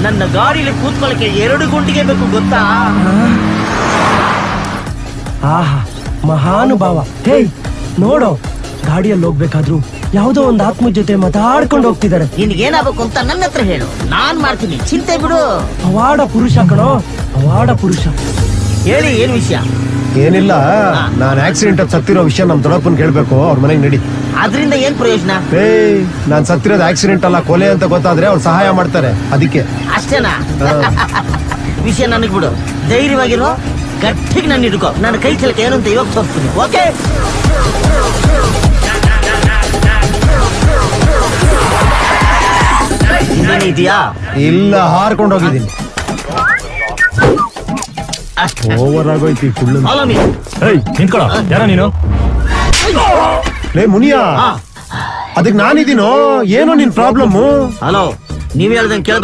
ನನ್ನ ಗಾಡಿಯಲ್ಲಿ ಕೂತ್ಕೊಳ್ಳಕ್ಕೆ 2 ಗುಂಡಿಗೆ ಬೇಕು ಗೊತ್ತಾ? ಆಹಾ ಮಹಾನುಭಾವ. ಹೇ ನೋಡೋ, ಗಾಡಿಯಲ್ಲಿ ಹೋಗ್ಬೇಕಾದ್ರು ಯಾವುದೋ ಒಂದು ಆತ್ಮ ಜೊತೆ ಮಾತಾಡ್ಕೊಂಡು ಹೋಗ್ತಿದ್ದಾರೆ. ನಿನ್ಗೇನಾಗಬೇಕು ಅಂತ ನನ್ನ ಹತ್ರ ಹೇಳು, ನಾನ್ ಮಾಡ್ತೀನಿ, ಚಿಂತೆ ಬಿಡು. ಪವಾಡ ಪುರುಷ ಕಣೋ, ಪವಾಡ ಪುರುಷ. ಹೇಳಿ ಏನ್ ವಿಷಯ? ಏನಿಲ್ಲ, ನಾನ್ ಆಕ್ಸಿಡೆಂಟ್ ಅಲ್ಲಿ ಸತ್ತಿರೋ ವಿಷಯ ನಮ್ ದೊಡ್ಡಪ್ಪನ್ ಕೇಳ್ಬೇಕು. ಅವ್ರ ಮನೆಗೆ ನಡಿ. ಅದ್ರಿಂದ ಏನ್ ಪ್ರಯೋಜನ? ನಾನ್ ಸತ್ತಿರೋದು ಆಕ್ಸಿಡೆಂಟ್ ಅಲ್ಲ, ಕೊಲೆ ಅಂತ ಗೊತ್ತಾದ್ರೆ ಅವ್ರು ಸಹಾಯ ಮಾಡ್ತಾರೆ, ಅದಕ್ಕೆ. ಅಷ್ಟೇನಾ? ವಿಷಯ ನನಗ್ ಬಿಡು, ಧೈರ್ಯವಾಗಿರೋ, ಗಟ್ಟಿಗೆ ನನ್ನ ಹಿಡ್ಕೋ. ನನ್ನ ಕೈ ಚಲಕ ಏನು ಅಂತ ಇವಾಗ ತೋರಿಸ್ತೀನಿ, ಓಕೆ? ಇನ್ನೇನು ಇದೆಯಾ? ಇಲ್ಲ, ಹಾರ್ಕೊಂಡು ಹೋಗಿದ್ದೀನಿ. ಓವರ್ ಆಗೋಯ್ತಿ ಫುಲ್. ನಿಂತ್ಕೊಳ್ಳೋ, ಯಾರ ನೀನು? ಲೇ ಮುನಿಯಾ, ಅದಕ್ಕೆ ನಾನಿದ್ದೀನೋ ಏನೋ ನಿನ್ ಪ್ರಾಬ್ಲಮ್. ಹಲೋ, ನೀವ್ ಹೇಳ್ದಂಗೆ ಕೇಳ್ಬೇಕು.